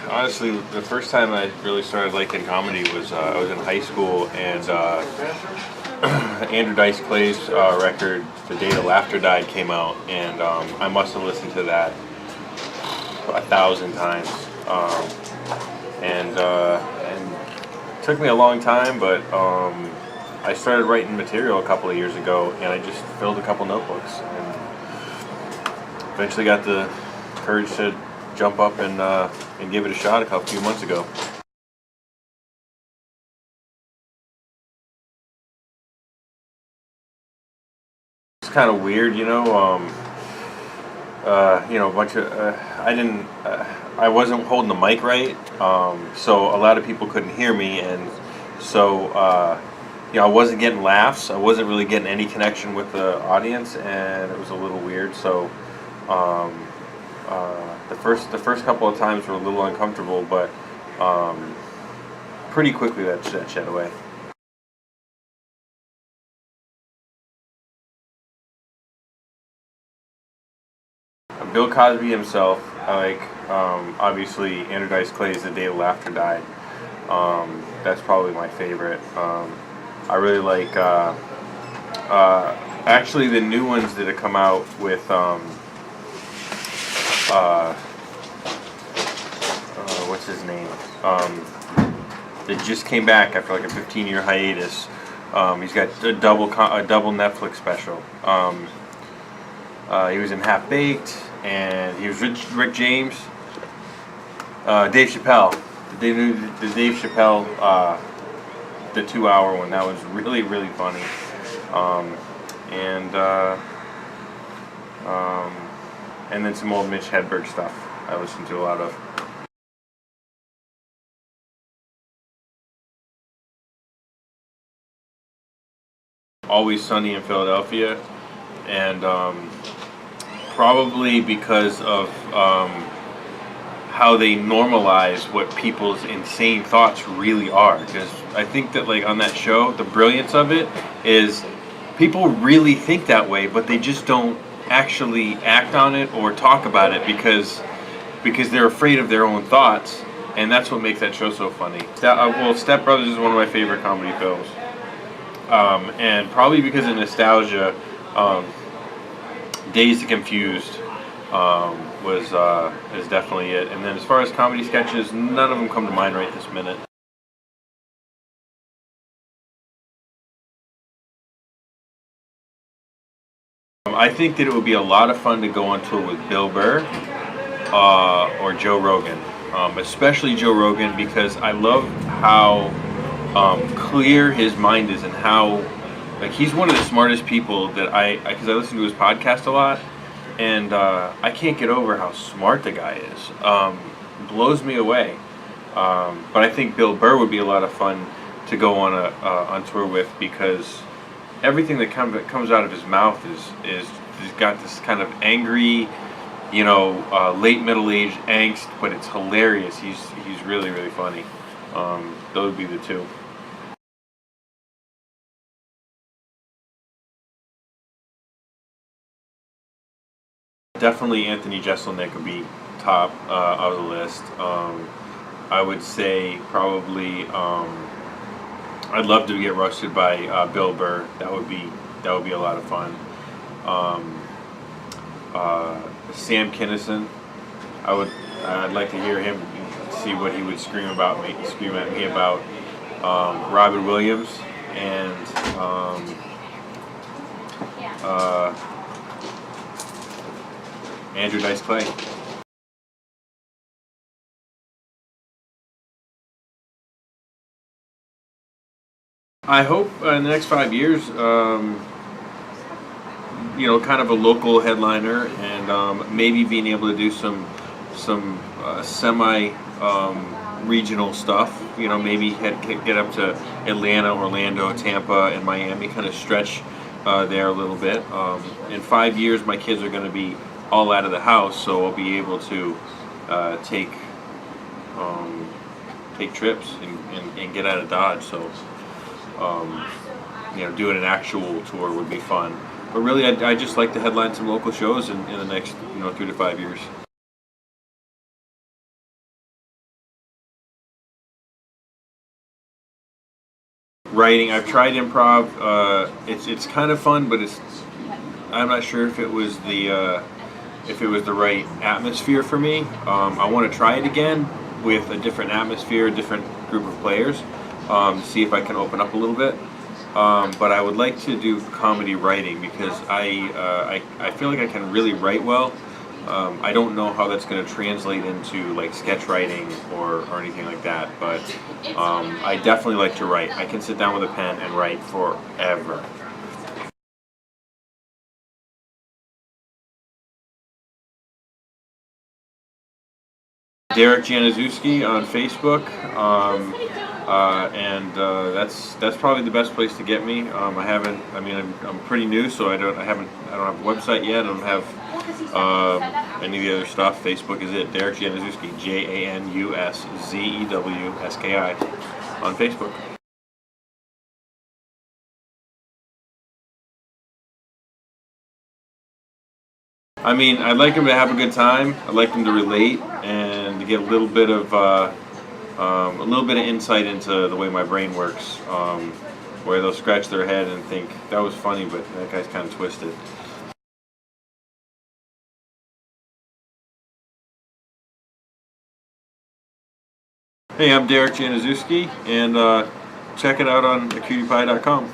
Honestly, the first time I really started liking comedy was I was in high school, and Andrew Dice Clay's record, "The Day the Laughter Died," came out, and I must have listened to that 1,000 times. And it took me a long time, but I started writing material a couple of years ago, and I just filled a couple notebooks, and eventually got the courage to jump up and give it a shot a few months ago. It's kind of weird, a bunch of I wasn't holding the mic right, so a lot of people couldn't hear me, and so I wasn't getting laughs. I wasn't really getting any connection with the audience, and it was a little weird. So the first couple of times were a little uncomfortable, but pretty quickly that shed away. Bill Cosby himself. I like, obviously, Andrew Dice Clay's "The Day the Laughter Died." That's probably my favorite. I really like, actually, the new ones that have come out with, what's his name? That just came back after like a 15-year hiatus. He's got a double Netflix special. He was in Half Baked, and he was Rick James, Dave Chappelle. The Dave Chappelle, the 2-hour one, that was really, really funny. And and then some old Mitch Hedberg stuff I listened to a lot of. Always Sunny in Philadelphia, and probably because of how they normalize what people's insane thoughts really are. Because I think that, like, on that show, the brilliance of it is people really think that way, but they just don't actually act on it or talk about it because they're afraid of their own thoughts, and that's what makes that show so funny. Step Brothers is one of my favorite comedy films, and probably because of nostalgia. Dazed and Confused is definitely it. And then as far as comedy sketches, none of them come to mind right this minute. I think that it would be a lot of fun to go on tour with Bill Burr or Joe Rogan, especially Joe Rogan, because I love how clear his mind is, and how, like, he's one of the smartest people that because I listen to his podcast a lot, and I can't get over how smart the guy is. Blows me away. But I think Bill Burr would be a lot of fun to go on tour with, because everything that comes out of his mouth is he's got this kind of angry, late middle-aged angst, but it's hilarious. He's really, really funny. Those would be the two. Definitely Anthony Jeselnik would be top of the list. I would say probably I'd love to get roasted by Bill Burr. That would be a lot of fun. Sam Kinison. I'd like to hear him, see what he would scream at me about. Robin Williams and Andrew Dice Clay. I hope in the next 5 years, kind of a local headliner, and maybe being able to do some semi regional stuff. Maybe get up to Atlanta, Orlando, Tampa, and Miami. Kind of stretch there a little bit. In 5 years, my kids are going to be all out of the house, so I'll be able to take trips and get out of Dodge. So doing an actual tour would be fun. But really, I just like to headline some local shows in the next 3 to 5 years. writing. I've tried improv. It's kind of fun, but I'm not sure if it was the right atmosphere for me. I want to try it again with a different atmosphere, a different group of players, see if I can open up a little bit. But I would like to do comedy writing because I feel like I can really write well. I don't know how that's going to translate into like sketch writing or anything like that, but I definitely like to write. I can sit down with a pen and write forever. Derek Januszewski on Facebook, and that's probably the best place to get me. I haven't. I mean, I'm pretty new, so I don't have a website yet. I don't have any of the other stuff. Facebook is it. Derek Januszewski, JANUSZEWSKI, on Facebook. I mean, I'd like them to have a good time. I'd like them to relate and to get a little bit of insight into the way my brain works, where they'll scratch their head and think that was funny, but that guy's kind of twisted. Hey, I'm Derek Januszewski, and check it out on acutiepie.com.